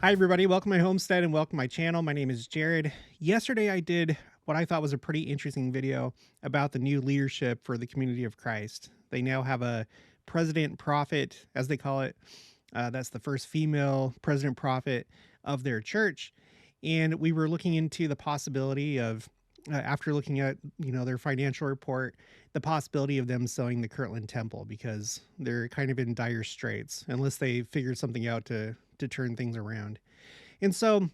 Hi, everybody. Welcome to my homestead and welcome to my channel. My name is Jared. Yesterday, I did what I thought was a pretty interesting video about the new leadership for the community of Christ. They now have a president prophet, as they call it. That's the first female president prophet of their church. And we were looking into the possibility of, after looking at their financial report, the possibility of them selling the Kirtland Temple because they're kind of in dire straits unless they figure something out to turn things around. And so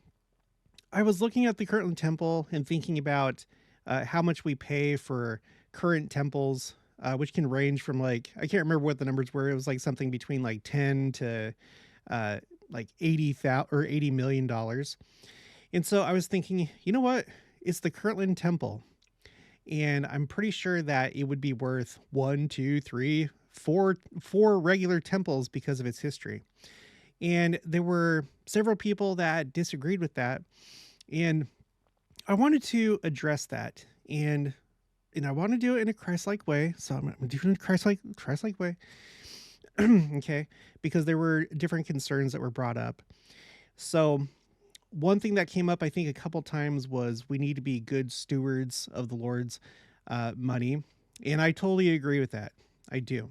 I was looking at the Kirtland Temple and thinking about how much we pay for current temples, which can range from I can't remember what the numbers were. It was like something between like 10 to like 80,000 or $80 million. And so I was thinking, you know what? It's the Kirtland Temple. And I'm pretty sure that it would be worth one, two, three, four regular temples because of its history. And there were several people that disagreed with that. And I wanted to address that. And I want to do it in a Christ-like way. So I'm going to do it in a Christ-like way. Okay. Because there were different concerns that were brought up. So one thing that came up, I think, a couple times was we need to be good stewards of the Lord's money. And I totally agree with that. I do.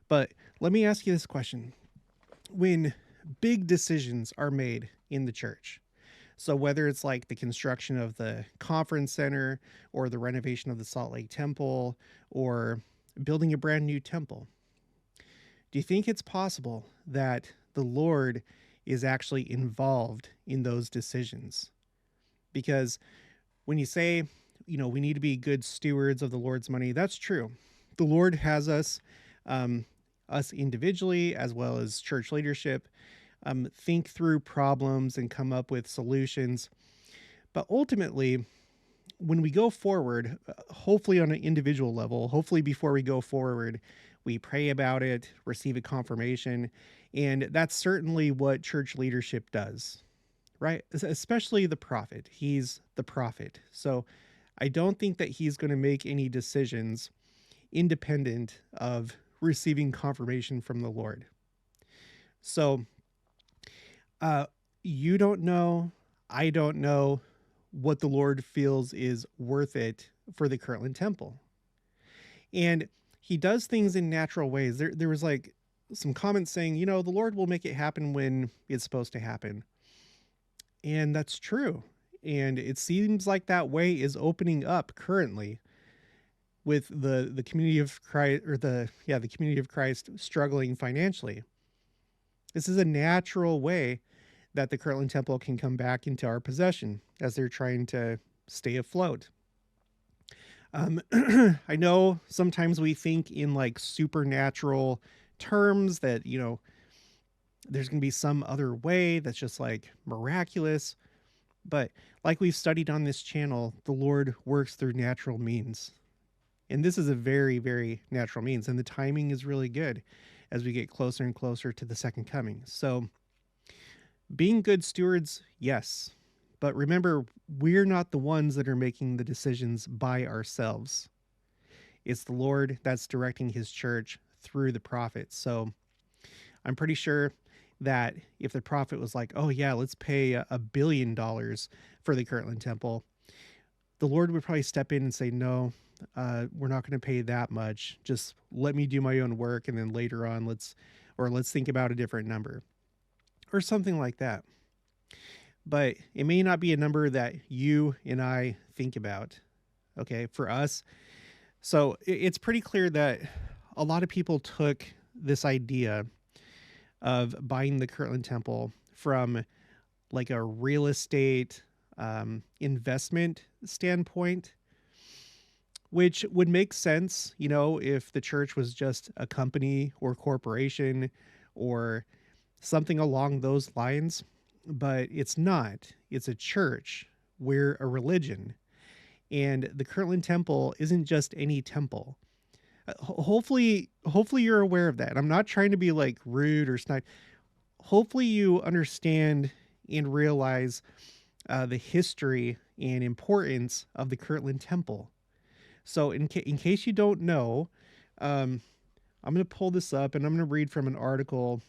But let me ask you this question. When big decisions are made in the church, so whether it's like the construction of the conference center or the renovation of the Salt Lake Temple or building a brand new temple, do you think it's possible that the Lord is actually involved in those decisions? Because when you say, we need to be good stewards of the Lord's money, that's true. The Lord has us individually as well as church leadership think through problems and come up with solutions. But ultimately, when we go forward, hopefully on an individual level, hopefully before we go forward, we pray about it, receive a confirmation, and that's certainly what church leadership does, right? Especially the prophet. He's the prophet. So I don't think that he's going to make any decisions independent of receiving confirmation from the Lord. So you don't know, I don't know what the Lord feels is worth it for the Kirtland Temple. And he does things in natural ways. There was like some comments saying, the Lord will make it happen when it's supposed to happen. And that's true. And it seems like that way is opening up currently with the community of Christ, or the community of Christ struggling financially. This is a natural way that the Kirtland Temple can come back into our possession as they're trying to stay afloat. I know sometimes we think in like supernatural terms that, there's going to be some other way that's just like miraculous. But like we've studied on this channel, the Lord works through natural means. And this is a very, very natural means. And the timing is really good as we get closer and closer to the second coming. So being good stewards, yes. But remember, we're not the ones that are making the decisions by ourselves. It's the Lord that's directing his church through the prophets. So I'm pretty sure that if the prophet was like, oh yeah, let's pay $1 billion for the Kirtland Temple, the Lord would probably step in and say, no, we're not going to pay that much. Just let me do my own work. And then later on, let's think about a different number or something like that. But it may not be a number that you and I think about. Okay. For us. So it's pretty clear that a lot of people took this idea of buying the Kirtland Temple from like a real estate investment standpoint, which would make sense, if the church was just a company or corporation or something along those lines. But it's not. It's a church. We're a religion. And the Kirtland Temple isn't just any temple. Hopefully you're aware of that. I'm not trying to be like rude or snide. Hopefully you understand and realize the history and importance of the Kirtland Temple. So in case you don't know, I'm going to pull this up and I'm going to read from an article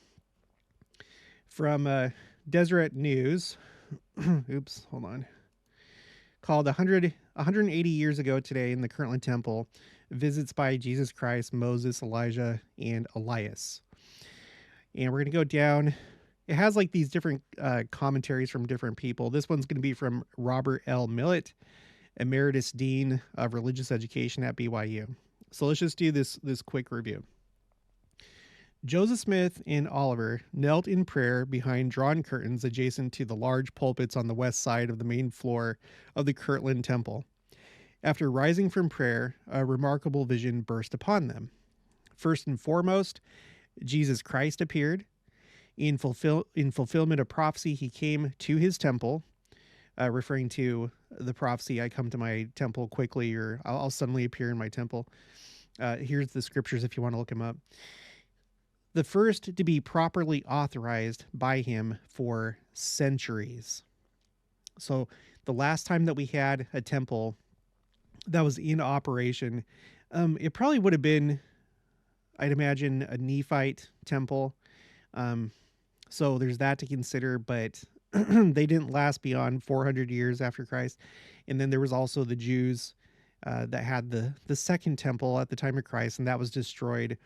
from Deseret News, oops, hold on, called 180 years ago today in the Kirtland Temple, visits by Jesus Christ, Moses, Elijah, and Elias. And we're going to go down. It has like these different commentaries from different people. This one's going to be from Robert L. Millett, Emeritus Dean of Religious Education at BYU. So let's just do this quick review. Joseph Smith and Oliver knelt in prayer behind drawn curtains adjacent to the large pulpits on the west side of the main floor of the Kirtland Temple. After rising from prayer, a remarkable vision burst upon them. First and foremost, Jesus Christ appeared. In fulfillment of prophecy, he came to his temple, referring to the prophecy, I come to my temple quickly, or I'll suddenly appear in my temple. Here's the scriptures if you want to look them up. The first to be properly authorized by him for centuries. So the last time that we had a temple that was in operation, it probably would have been, I'd imagine, a Nephite temple. So there's that to consider, but they didn't last beyond 400 years after Christ. And then there was also the Jews that had the second temple at the time of Christ, and that was destroyed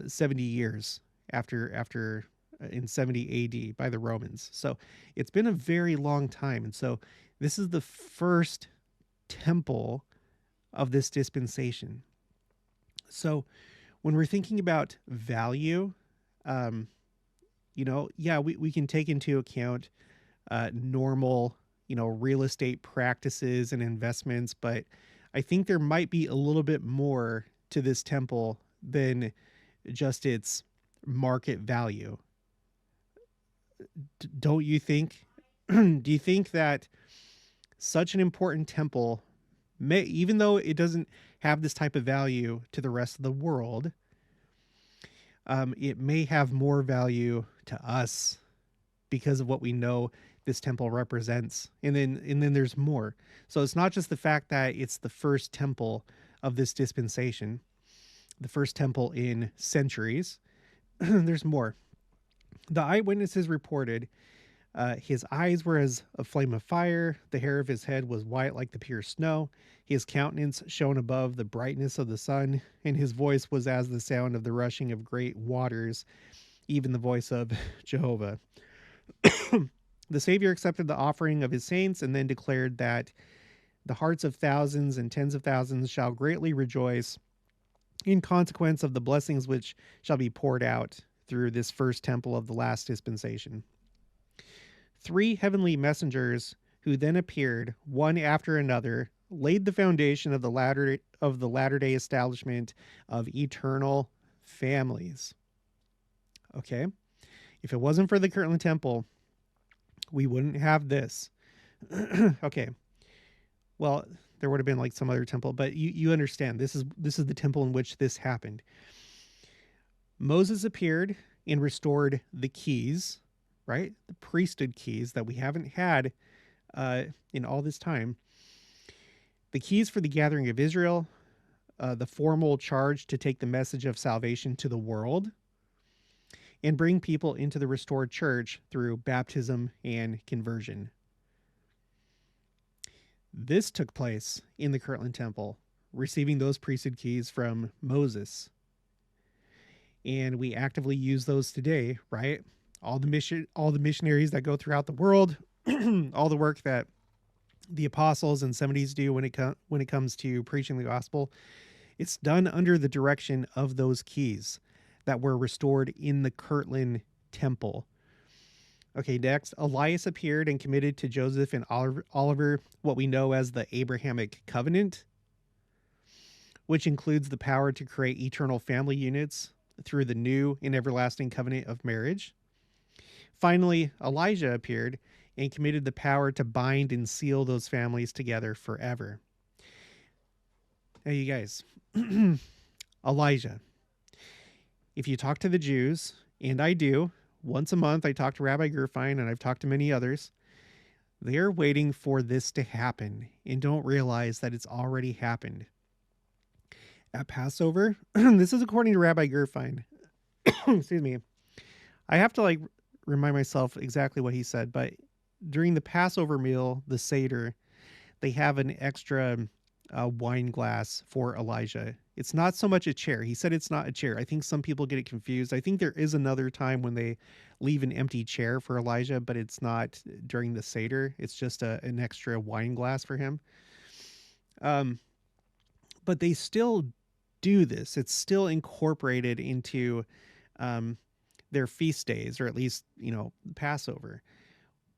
70 years after in 70 AD by the Romans. So it's been a very long time. And so this is the first temple of this dispensation. So when we're thinking about value, we can take into account normal, real estate practices and investments, but I think there might be a little bit more to this temple than just its market value. Don't you think? Do you think that such an important temple may, even though it doesn't have this type of value to the rest of the world, it may have more value to us because of what we know this temple represents. And then there's more. So it's not just the fact that it's the first temple of this dispensation, the first temple in centuries. There's more. The eyewitnesses reported his eyes were as a flame of fire. The hair of his head was white like the pure snow. His countenance shone above the brightness of the sun, and his voice was as the sound of the rushing of great waters, even the voice of Jehovah. The Savior accepted the offering of his saints and then declared that the hearts of thousands and tens of thousands shall greatly rejoice in consequence of the blessings which shall be poured out through this first temple of the last dispensation. 3 heavenly messengers who then appeared one after another laid the foundation of the latter-day establishment of eternal families. Okay? If it wasn't for the Kirtland Temple, we wouldn't have this. Okay. Well, there would have been like some other temple, but you understand. This is the temple in which this happened. Moses appeared and restored the keys, right? The priesthood keys that we haven't had in all this time. The keys for the gathering of Israel, the formal charge to take the message of salvation to the world, and bring people into the restored church through baptism and conversion. This took place in the Kirtland Temple, receiving those priesthood keys from Moses. And we actively use those today, right? All the missionaries that go throughout the world, all the work that the apostles and 70s do when it comes to preaching the gospel, it's done under the direction of those keys that were restored in the Kirtland Temple. Okay, next, Elias appeared and committed to Joseph and Oliver what we know as the Abrahamic covenant, which includes the power to create eternal family units through the new and everlasting covenant of marriage. Finally, Elijah appeared and committed the power to bind and seal those families together forever. Now, you guys, Elijah. If you talk to the Jews, and I do, once a month I talk to Rabbi Gerfine, and I've talked to many others, they're waiting for this to happen and don't realize that it's already happened. At Passover, this is according to Rabbi Gerfine, excuse me, I have to remind myself exactly what he said, but during the Passover meal, the Seder, they have an extra wine glass for Elijah. It's not so much a chair. He said it's not a chair. I think some people get it confused. I think there is another time when they leave an empty chair for Elijah, but it's not during the Seder. It's just an extra wine glass for him. But they still do this. It's still incorporated into their feast days, or at least, Passover,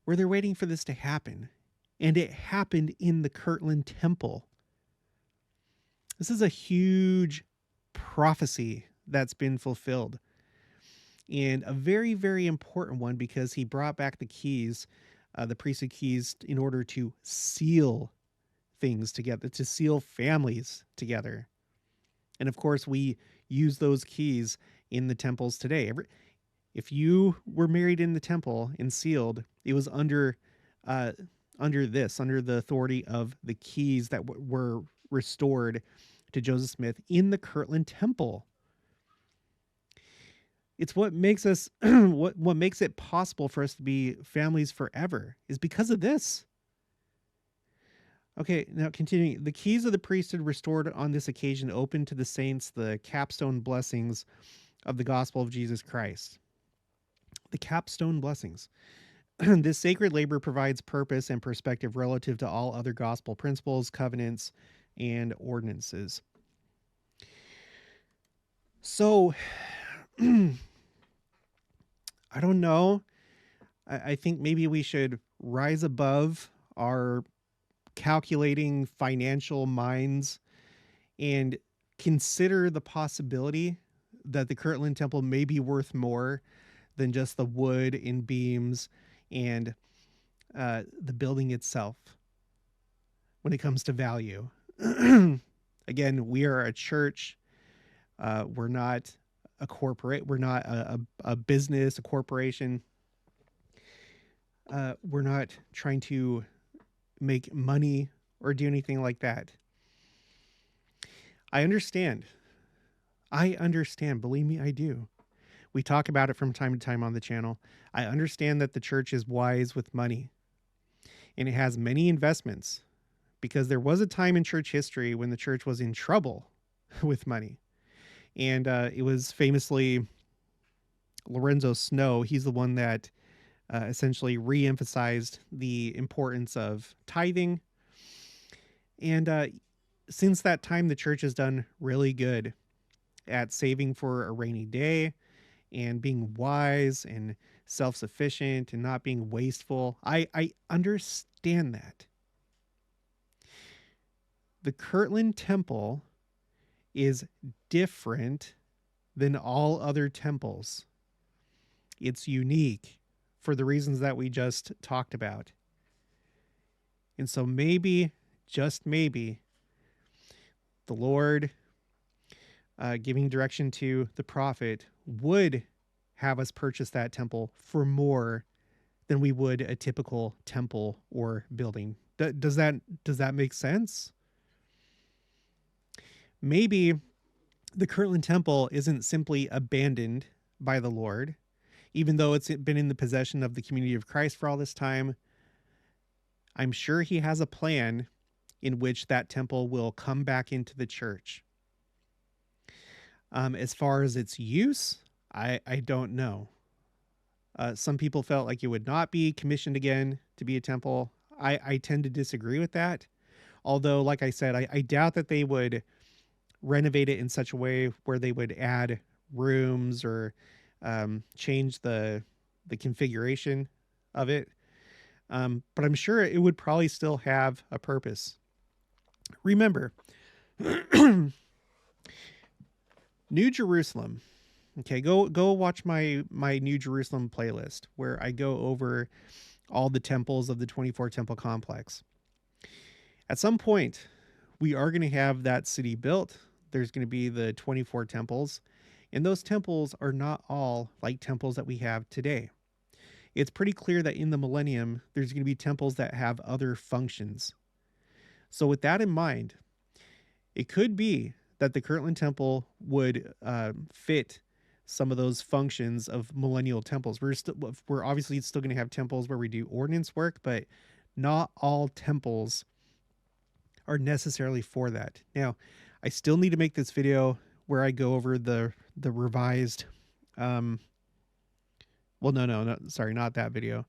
where they're waiting for this to happen. And it happened in the Kirtland Temple. This is a huge prophecy that's been fulfilled. And a very, very important one, because he brought back the keys, the priesthood keys, in order to seal things together, to seal families together. And of course, we use those keys in the temples today. If you were married in the temple and sealed, it was under the authority of the keys that were restored to Joseph Smith in the Kirtland Temple. It's what makes us what makes it possible for us to be families forever, is because of this. Okay, now continuing. The keys of the priesthood restored on this occasion opened to the saints the capstone blessings of the gospel of Jesus Christ. The capstone blessings. This sacred labor provides purpose and perspective relative to all other gospel principles, covenants, and ordinances. So, I don't know. I think maybe we should rise above our calculating financial minds and consider the possibility that the Kirtland Temple may be worth more than just the wood and beams and the building itself when it comes to value. Again, we are a church. We're not a corporate. We're not a business, a corporation. We're not trying to make money or do anything like that. I understand. Believe me, I do. We talk about it from time to time on the channel. I understand that the church is wise with money, and it has many investments, because there was a time in church history when the church was in trouble with money. And it was famously Lorenzo Snow. He's the one that essentially re-emphasized the importance of tithing. And since that time, the church has done really good at saving for a rainy day and being wise and self-sufficient and not being wasteful. I understand that. The Kirtland Temple is different than all other temples. It's unique for the reasons that we just talked about. And so maybe, just maybe, the Lord giving direction to the prophet would have us purchase that temple for more than we would a typical temple or building. Does that make sense? Maybe the Kirtland Temple isn't simply abandoned by the Lord, even though it's been in the possession of the community of Christ for all this time. I'm sure he has a plan in which that temple will come back into the church. As far as its use, I don't know. Some people felt like it would not be commissioned again to be a temple. I tend to disagree with that. Although, like I said, I doubt that they would renovate it in such a way where they would add rooms or change the configuration of it. But I'm sure it would probably still have a purpose. Remember, New Jerusalem. Okay, go watch my New Jerusalem playlist where I go over all the temples of the 24 temple complex. At some point, we are going to have that city built. There's going to be the 24 temples, and those temples are not all like temples that we have today. It's pretty clear that in the millennium, there's going to be temples that have other functions. So with that in mind, it could be that the Kirtland Temple would fit some of those functions of millennial temples. We're obviously still going to have temples where we do ordinance work, but not all temples are necessarily for that. Now, I still need to make this video where I go over the revised well, no, sorry, not that video.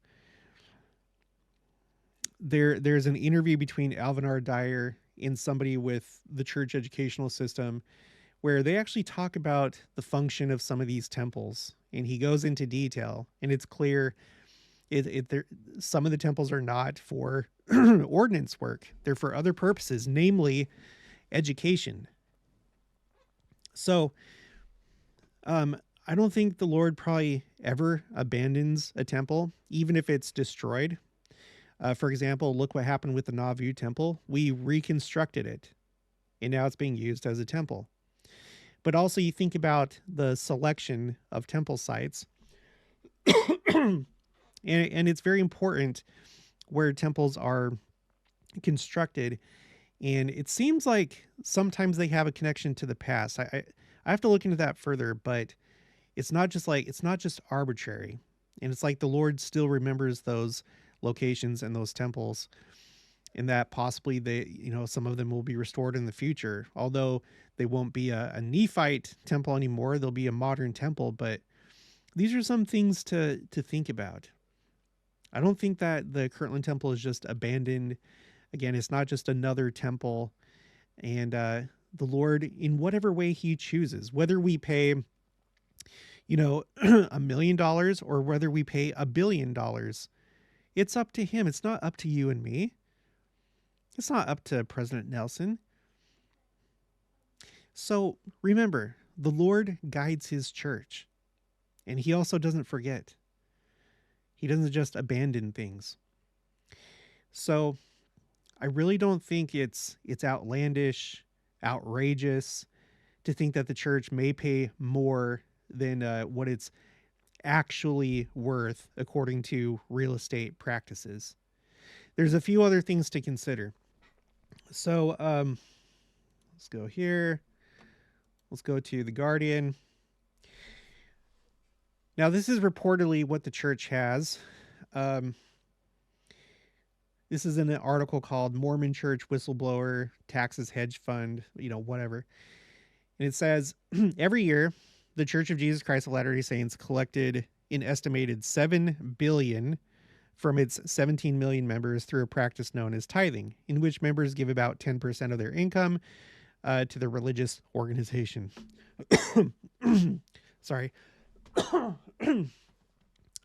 There's an interview between Alvin R. Dyer and somebody with the church educational system where they actually talk about the function of some of these temples, and he goes into detail, and it's clear some of the temples are not for ordinance work. They're for other purposes, namely education. So I don't think the Lord probably ever abandons a temple, even if it's destroyed. For example, look what happened with the Nauvoo temple. We reconstructed it, and now it's being used as a temple. But also you think about the selection of temple sites, and it's very important where temples are constructed. And it seems like sometimes they have a connection to the past. I have to look into that further, but it's not just arbitrary. And it's like the Lord still remembers those locations and those temples, and that possibly some of them will be restored in the future. Although they won't be a Nephite temple anymore, they'll be a modern temple. But these are some things to think about. I don't think that the Kirtland Temple is just abandoned. Again, it's not just another temple. And the Lord, in whatever way he chooses, whether we pay $1 million or whether we pay $1 billion, it's up to him. It's not up to you and me. It's not up to President Nelson. So remember, the Lord guides his church, and he also doesn't forget. He doesn't just abandon things. So I really don't think it's outlandish, outrageous to think that the church may pay more than what it's actually worth according to real estate practices. There's a few other things to consider. So let's go here. Let's go to The Guardian. Now, this is reportedly what the church has. This is in an article called Mormon Church Whistleblower Taxes Hedge Fund, whatever. And it says, every year, the Church of Jesus Christ of Latter-day Saints collected an estimated $7 billion from its 17 million members through a practice known as tithing, in which members give about 10% of their income to the religious organization. Sorry.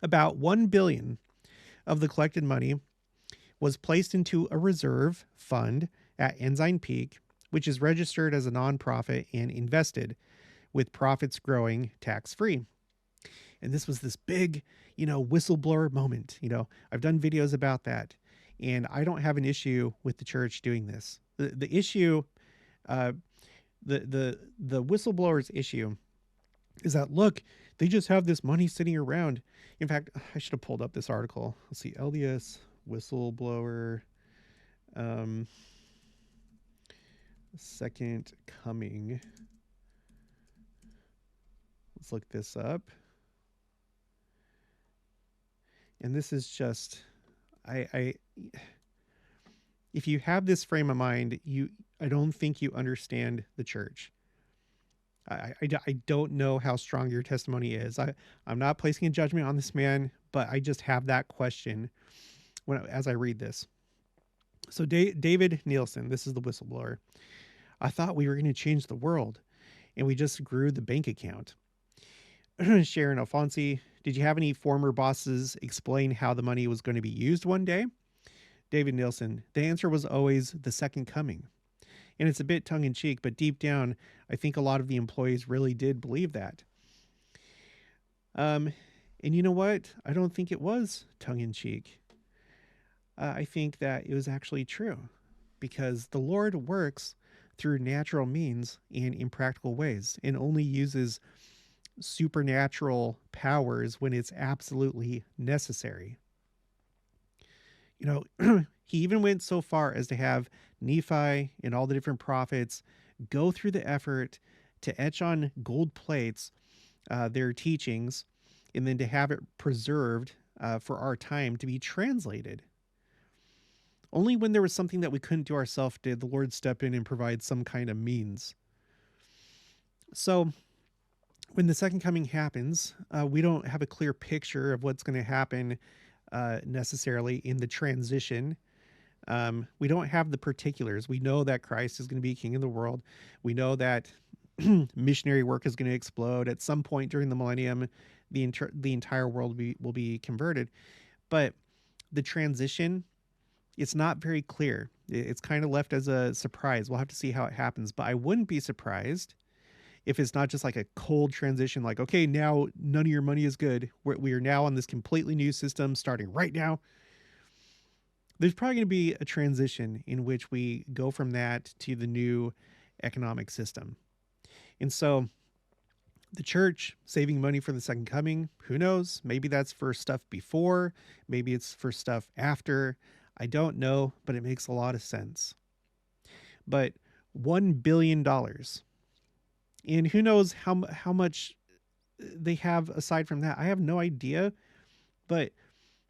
About $1 billion of the collected money was placed into a reserve fund at Ensign Peak, which is registered as a nonprofit and invested, with profits growing tax-free. And this was this big, whistleblower moment. I've done videos about that, and I don't have an issue with the church doing this. The issue, the whistleblowers' issue is that, look, they just have this money sitting around. In fact, I should have pulled up this article. Let's see, Elias whistleblower, second coming. Let's look this up. And this is just, if you have this frame of mind, I don't think you understand the church. I don't know how strong your testimony is. I'm not placing a judgment on this man, but I just have that question as I read this. So David Nielsen, this is the whistleblower. I thought we were going to change the world, and we just grew the bank account. Sharon Alfonsi, did you have any former bosses explain how the money was going to be used one day? David Nielsen, the answer was always the second coming. And it's a bit tongue-in-cheek, but deep down, I think a lot of the employees really did believe that. And you know what? I don't think it was tongue-in-cheek. I think that it was actually true, because the Lord works through natural means and in practical ways, and only uses supernatural powers when it's absolutely necessary. He even went so far as to have Nephi and all the different prophets go through the effort to etch on gold plates their teachings, and then to have it preserved for our time to be translated. Only when there was something that we couldn't do ourselves did the Lord step in and provide some kind of means. So when the second coming happens, we don't have a clear picture of what's going to happen necessarily in the transition. We don't have the particulars. We know that Christ is going to be king of the world. We know that missionary work is going to explode at some point during the millennium. The entire world will be converted. But the transition, it's not very clear. It's kind of left as a surprise. We'll have to see how it happens. But I wouldn't be surprised if it's not just like a cold transition, like, okay, now none of your money is good. We are now on this completely new system starting right now. There's probably going to be a transition in which we go from that to the new economic system. And so the church saving money for the second coming, who knows? Maybe that's for stuff before, maybe it's for stuff after. I don't know, but it makes a lot of sense. But $1 billion. And who knows how much they have aside from that. I have no idea. But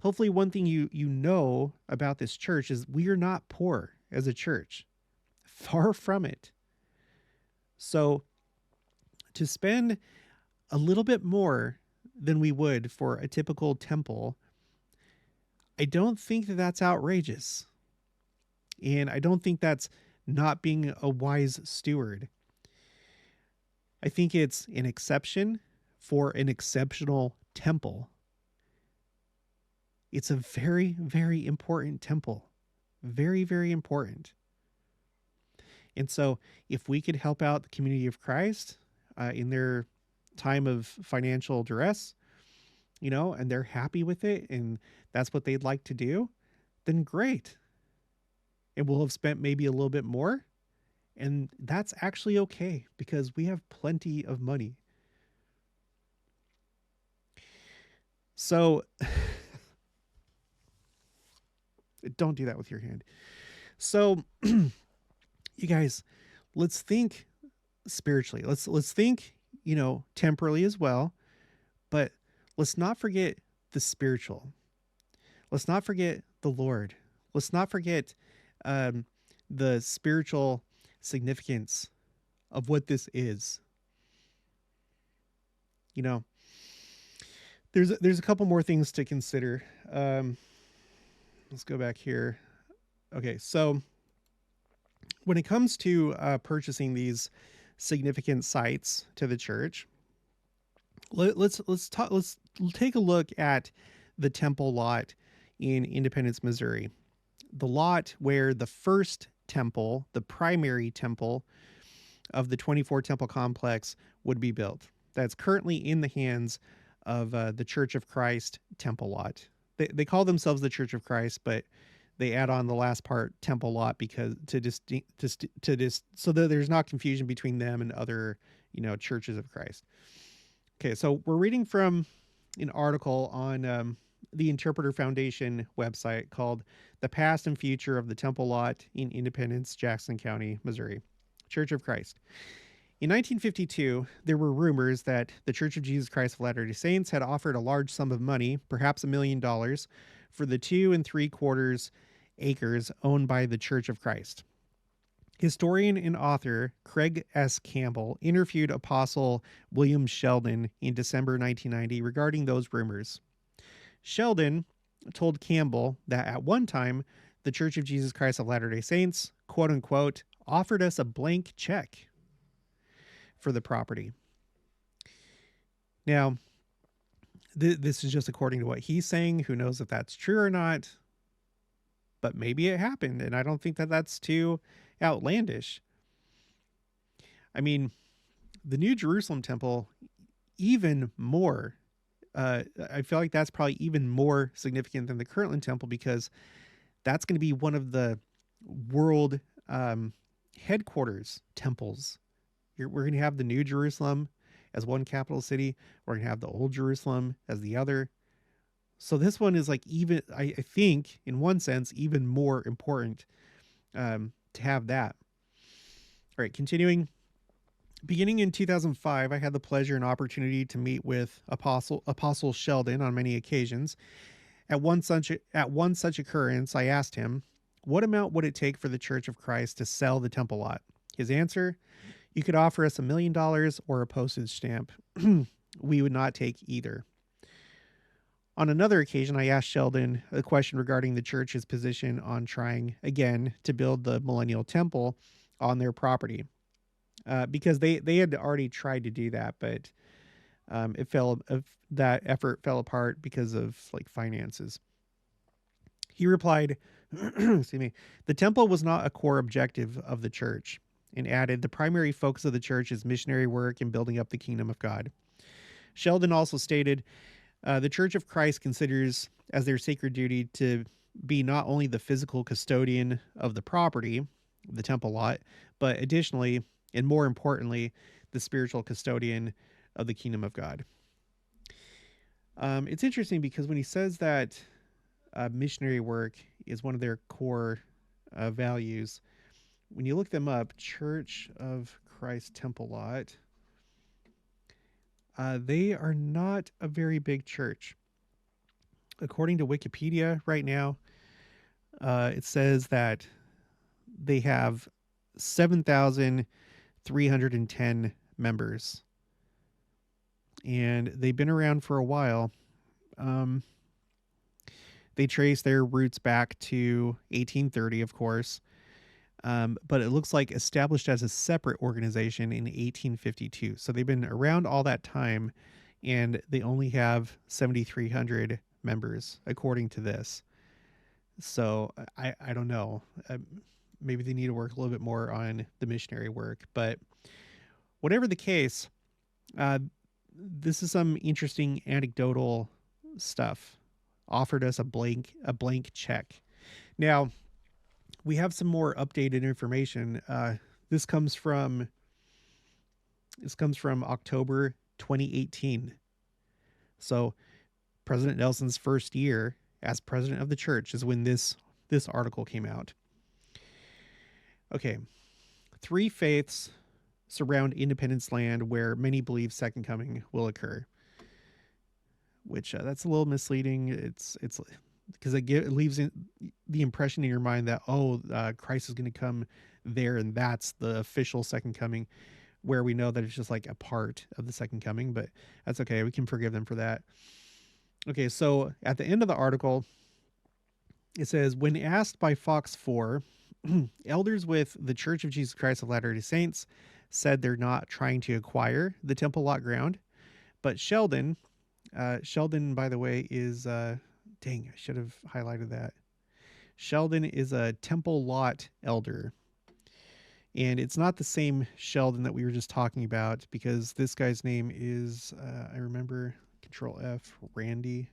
hopefully one thing you know about this church is we are not poor as a church. Far from it. So to spend a little bit more than we would for a typical temple, I don't think that that's outrageous. And I don't think that's not being a wise steward. I think it's an exception for an exceptional temple. It's a very, very important temple. Very, very important. And so if we could help out the community of Christ in their time of financial duress, and they're happy with it, and that's what they'd like to do, then great. And we'll have spent maybe a little bit more. And that's actually okay because we have plenty of money. So don't do that with your hand. So you guys, let's think spiritually. Let's think, temporally as well, but let's not forget the spiritual. Let's not forget the Lord. Let's not forget the spiritual significance of what this is. There's a couple more things to consider. Let's go back here. Okay, so when it comes to purchasing these significant sites to the church, let's take a look at the temple lot in Independence, Missouri. The lot where the first temple, the primary temple of the 24 temple complex, would be built. That's currently in the hands of the Church of Christ temple lot. They call themselves the Church of Christ, but they add on the last part, temple lot, because so that there's not confusion between them and other churches of Christ. Okay, so we're reading from an article on the Interpreter Foundation website called The Past and Future of the Temple Lot in Independence, Jackson County, Missouri. Church of Christ. In 1952, there were rumors that the Church of Jesus Christ of Latter-day Saints had offered a large sum of money, perhaps $1 million, for the 2 3/4 acres owned by the Church of Christ. Historian and author Craig S. Campbell interviewed Apostle William Sheldon in December 1990 regarding those rumors. Sheldon told Campbell that at one time, the Church of Jesus Christ of Latter-day Saints, quote unquote, offered us a blank check for the property. Now, this is just according to what he's saying. Who knows if that's true or not? But maybe it happened, and I don't think that that's too outlandish. I mean, the New Jerusalem temple, even more. I feel like that's probably even more significant than the Kirtland Temple because that's going to be one of the world headquarters temples. We're going to have the New Jerusalem as one capital city. We're going to have the Old Jerusalem as the other. So this one is like even, I think, in one sense, even more important to have that. All right, continuing. Beginning in 2005, I had the pleasure and opportunity to meet with Apostle Sheldon on many occasions. At one such occurrence, I asked him, "What amount would it take for the Church of Christ to sell the temple lot?" His answer: "You could offer us $1 million or a postage stamp. We would not take either." On another occasion, I asked Sheldon a question regarding the church's position on trying again to build the Millennial Temple on their property, because they had already tried to do that, but that effort fell apart because of like finances. He replied, excuse me, "The temple was not a core objective of the church," and added, "The primary focus of the church is missionary work and building up the kingdom of God." Sheldon also stated, "The Church of Christ considers as their sacred duty to be not only the physical custodian of the property, the temple lot, but additionally, and more importantly, the spiritual custodian of the kingdom of God." It's interesting because when he says that missionary work is one of their core values, when you look them up, Church of Christ Temple Lot, they are not a very big church. According to Wikipedia right now, it says that they have 7,310 members, and they've been around for a while. They trace their roots back to 1830, of course, but it looks like established as a separate organization in 1852. So they've been around all that time, and they only have 7,300 members, according to this. So I don't know. Maybe they need to work a little bit more on the missionary work. But whatever the case, this is some interesting anecdotal stuff. Offered us a blank check. Now, we have some more updated information. This comes from October 2018. So President Nelson's first year as president of the church is when this article came out. Okay. 3 faiths surround Independence Land where many believe second coming will occur. Which that's a little misleading. It's because it leaves the impression in your mind that Christ is going to come there and that's the official second coming, where we know that it's just like a part of the second coming, but that's okay. We can forgive them for that. Okay, so at the end of the article, it says, when asked by Fox 4, elders with the Church of Jesus Christ of Latter-day Saints said they're not trying to acquire the temple lot ground, but Sheldon, by the way, is, dang, I should have highlighted that. Sheldon is a temple lot elder. And it's not the same Sheldon that we were just talking about, because this guy's name is, I remember, Control F, Randy.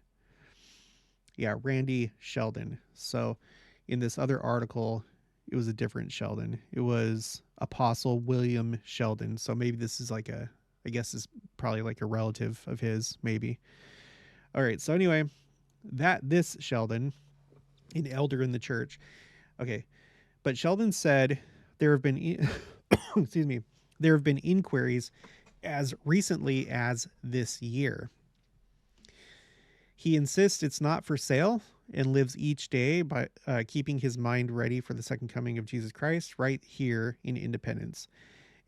Yeah, Randy Sheldon. So in this other article, it was a different Sheldon. It was Apostle William Sheldon. So maybe this is like I guess it's probably like a relative of his, maybe. All right. So anyway, this Sheldon, an elder in the church. Okay. But Sheldon said there have been, excuse me, there have been inquiries as recently as this year. He insists it's not for sale and lives each day by keeping his mind ready for the second coming of Jesus Christ right here in Independence.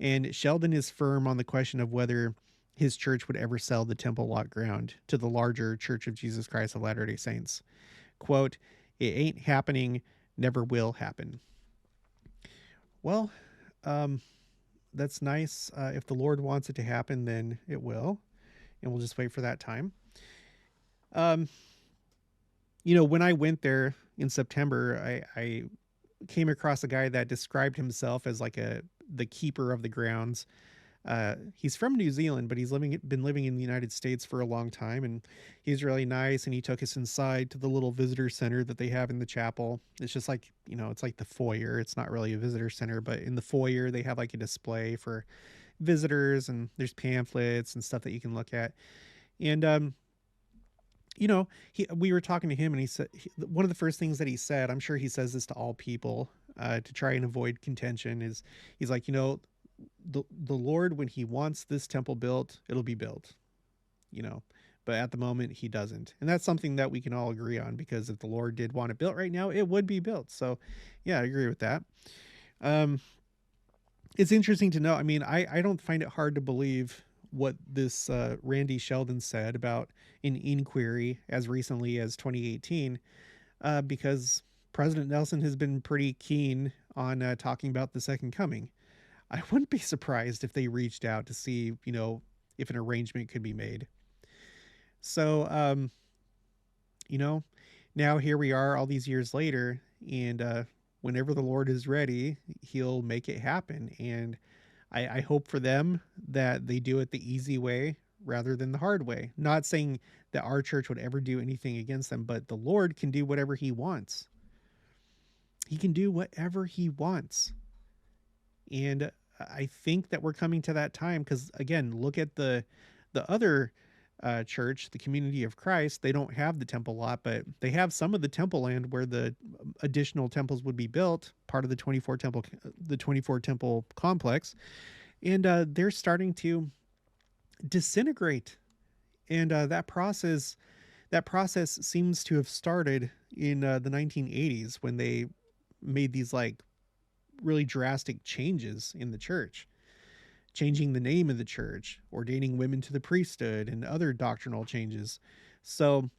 And Sheldon is firm on the question of whether his church would ever sell the temple lot ground to the larger Church of Jesus Christ of Latter-day Saints. Quote, "It ain't happening, never will happen." Well, that's nice. If the Lord wants it to happen, then it will. And we'll just wait for that time. When I went there in September, I came across a guy that described himself as like the keeper of the grounds. He's from New Zealand, but he's been living in the United States for a long time, and he's really nice. And he took us inside to the little visitor center that they have in the chapel. It's just like, it's like the foyer. It's not really a visitor center, but in the foyer they have like a display for visitors, and there's pamphlets and stuff that you can look at. And we were talking to him, and he said one of the first things that he said, I'm sure he says this to all people to try and avoid contention, is he's like, the Lord, when he wants this temple built, it'll be built, you know, but at the moment he doesn't. And that's something that we can all agree on, because if the Lord did want it built right now, it would be built. So yeah, I agree with that. Um, it's interesting to know. I mean, I don't find it hard to believe what this Randy Sheldon said about an inquiry as recently as 2018, because President Nelson has been pretty keen on talking about the second coming. I wouldn't be surprised if they reached out to see, you know, if an arrangement could be made. So, you know, now here we are all these years later, and whenever the Lord is ready, he'll make it happen. And I hope for them that they do it the easy way rather than the hard way. Not saying that our church would ever do anything against them, but the Lord can do whatever he wants. He can do whatever he wants. And I think that we're coming to that time, because again, look at the other church, the Community of Christ. They don't have the temple lot, but they have some of the temple land where the additional temples would be built, part of the 24 temple complex, and they're starting to disintegrate. And that process seems to have started in the 1980s, when they made these like really drastic changes in the church, changing the name of the church, ordaining women to the priesthood, and other doctrinal changes. So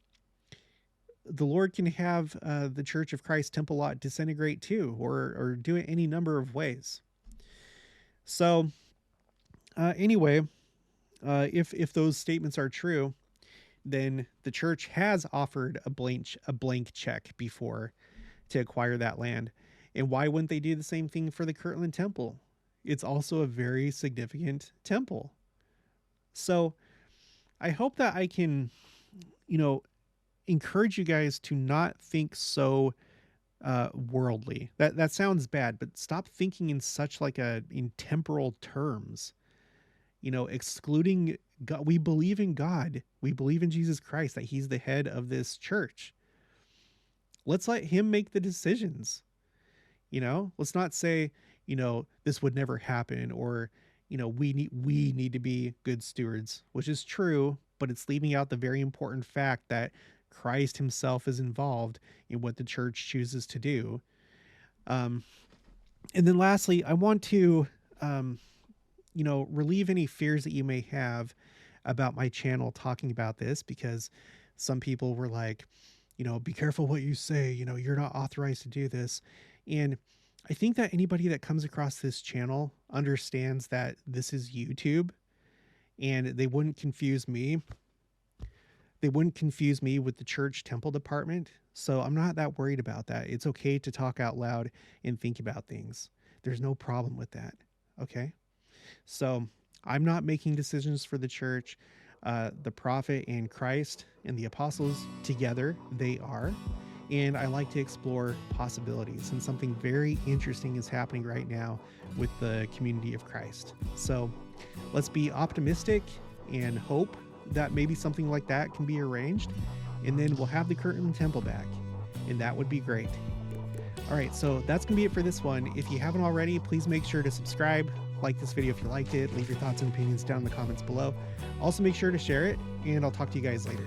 the Lord can have the Church of Christ temple lot disintegrate too, or do it any number of ways. So anyway, if those statements are true, then the church has offered a blank check before to acquire that land. And why wouldn't they do the same thing for the Kirtland Temple? It's also a very significant temple. So I hope that I can, you know, encourage you guys to not think so worldly. That sounds bad, but stop thinking in such like in temporal terms. You know, excluding God. We believe in God. We believe in Jesus Christ, that he's the head of this church. Let's let him make the decisions. You know, let's not say, you know, this would never happen, or, you know, we need to be good stewards, which is true, but it's leaving out the very important fact that Christ himself is involved in what the church chooses to do. And then lastly, I want to, you know, relieve any fears that you may have about my channel talking about this, because some people were like, you know, be careful what you say, you know, you're not authorized to do this. And I think that anybody that comes across this channel understands that this is YouTube, and they wouldn't confuse me. They wouldn't confuse me with the church temple department. So I'm not that worried about that. It's okay to talk out loud and think about things. There's no problem with that. Okay. So I'm not making decisions for the church. The prophet and Christ and the apostles together, they are. And I like to explore possibilities, and something very interesting is happening right now with the Community of Christ. So let's be optimistic and hope that maybe something like that can be arranged, and then we'll have the Kirtland Temple back, and that would be great. All right, so that's gonna be it for this one. If you haven't already, please make sure to subscribe, like this video if you liked it, leave your thoughts and opinions down in the comments below. Also make sure to share it, and I'll talk to you guys later.